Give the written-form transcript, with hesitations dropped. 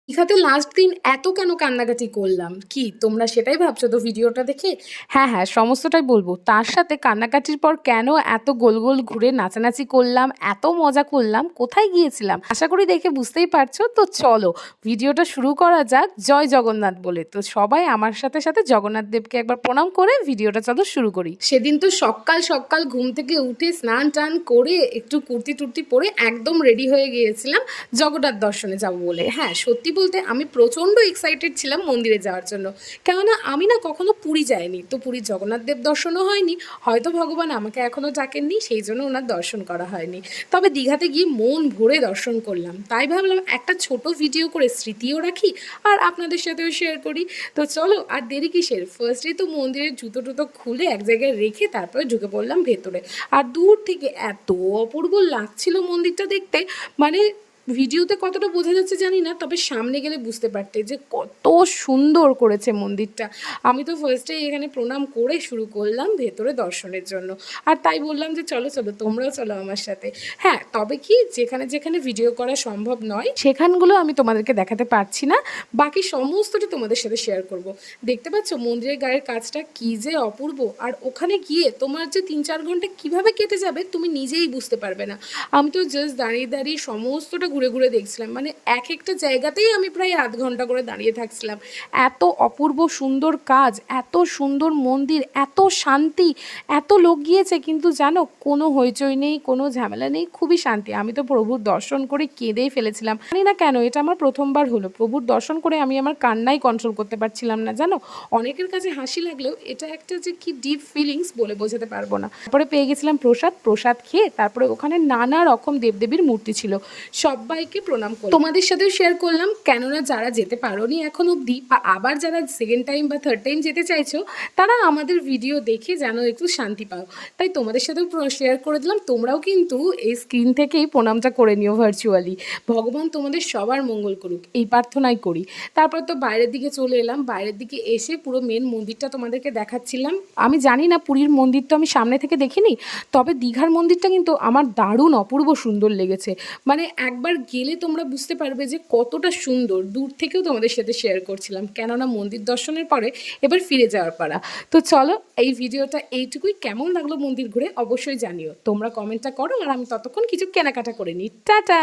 দীঘাতে লাস্ট দিন এত কেন কান্নাকাটি করলাম? কি তোমরা সেটাই ভাবছো তো ভিডিওটা দেখে? হ্যাঁ, হ্যাঁ, সমস্তটাই বলবো। তার সাথে কান্নাকাটির পর কেন এত গোল, গোল ঘুরে নাচানাচি করলাম, এত মজা করলাম, কোথায় গিয়েছিলাম? আশা করি দেখে বুঝতেই পারছো। তো চলো ভিডিওটা শুরু করা যাক জয় জগন্নাথ বলে। তো সবাই আমার সাথে, সাথে জগন্নাথ দেবকে একবার প্রণাম করে ভিডিওটা চলো শুরু করি। সেদিন তো সকাল, সকাল ঘুম থেকে উঠে স্নান-টান করে একটু কুর্তি-টুর্তি পরে একদম রেডি হয়ে গিয়েছিলাম জগন্নাথ দর্শনে যাবো বলে। হ্যাঁ, সত্যি বলতে আমি প্রচণ্ড এক্সাইটেড ছিলাম মন্দিরে যাওয়ার জন্য। কেননা আমি না কখনো পুরী যাইনি। তো পুরীর জগন্নাথ দেব দর্শনও হয়নি। হয়তো ভগবান আমাকে এখনও ডাকেননি, সেই জন্য ওনার দর্শন করা হয়নি। তবে দীঘাতে গিয়ে মন ভরে দর্শন করলাম। তাই ভাবলাম একটা ছোট ভিডিও করে স্মৃতিও রাখি আর আপনাদের সাথেও শেয়ার করি। তো চলো আর দেরি কিসের? ফার্স্টেই তো মন্দিরের জুতো-টুতো খুলে এক জায়গায় রেখে তারপরে ঢুকে পড়লাম ভেতরে। আর দূর থেকে এত অপূর্ব লাগছিল মন্দিরটা দেখতে, মানে ভিডিওতে কতটা বোঝা যাচ্ছে জানি না, তবে সামনে গেলে বুঝতে পারতে যে কত সুন্দর করেছে মন্দিরটা। আমি তো ফার্স্টেই এখানে প্রণাম করে শুরু করলাম ভেতরে দর্শনের জন্য। আর তাই বললাম যে চলো চলো তোমরাও চলো আমার সাথে। হ্যাঁ, তবে কি যেখানে যেখানে ভিডিও করা সম্ভব নয় সেখানগুলো আমি তোমাদেরকে দেখাতে পারছি না, বাকি সমস্তটা তোমাদের সাথে শেয়ার করব। দেখতে পাচ্ছ মন্দিরের গায়ের কাজটা কী যে অপূর্ব, আর ওখানে গিয়ে তোমার যে 3-4 ঘন্টা কীভাবে কেটে যাবে তুমি নিজেই বুঝতে পারবে না। আমি তো জাস্ট দাঁড়িয়ে দাঁড়িয়ে সমস্তটা ঘুরে ঘুরে দেখছিলাম, মানে এক একটা জায়গাতেই আমি প্রায় আধ ঘন্টা করে দাঁড়িয়ে থাকছিলাম। এত অপূর্ব সুন্দর কাজ, এত সুন্দর মন্দির, এত শান্তি, এত লোক গিয়েছে কিন্তু জানো কোনো হইচই নেই, কোনো ঝামেলা নেই, খুবই শান্তি। আমি তো প্রভুর দর্শন করে কেঁদেই ফেলেছিলাম। জানি না কেন এটা আমার প্রথমবার হলো, প্রভুর দর্শন করে আমি আমার কান্নাই কন্ট্রোল করতে পারছিলাম না জানো। অনেকের কাছে হাসি লাগলেও এটা একটা যে কি ডিপ ফিলিংস বলে বোঝাতে পারবো না। তারপরে পেয়ে গেছিলাম প্রসাদ, প্রসাদ খেয়ে তারপরে ওখানে নানা রকম দেবদেবীর মূর্তি ছিল, সবাইকে প্রণাম করলাম। তোমাদের সাথেও শেয়ার করলাম, কেননা যারা যেতে পারোনি এখন অবধি বা আবার যারা সেকেন্ড টাইম বা থার্ড টাইম যেতে চাইছো তারা আমাদের ভিডিও দেখে যেন একটু শান্তি পাও, তাই তোমাদের সাথেও শেয়ার করে দিলাম। তোমরাও কিন্তু এই স্ক্রিন থেকেই প্রণামটা করে নিও ভার্চুয়ালি। ভগবান তোমাদের সবার মঙ্গল করুক এই প্রার্থনাই করি। তারপর তো বাইরের দিকে চলে এলাম, বাইরের দিকে এসে পুরো মেন মন্দিরটা তোমাদেরকে দেখাচ্ছিলাম। আমি জানি না পুরীর মন্দির তো আমি সামনে থেকে দেখিনি, তবে দীঘার মন্দিরটা কিন্তু আমার দারুণ অপূর্ব সুন্দর লেগেছে। মানে একবার গেলে তোমরা বুঝতে পারবে যে কতটা সুন্দর। দূর থেকেও তোমাদের সাথে শেয়ার করছিলাম, কেননা মন্দির দর্শনের পরে এবার ফিরে যাওয়ার পালা। তো চলো এই ভিডিওটা এইটুকুই। কেমন লাগলো মন্দির ঘুরে অবশ্যই জানিও, তোমরা কমেন্টটা করো আর আমি ততক্ষণ কিছু কেনাকাটা করে নিই। টাটা।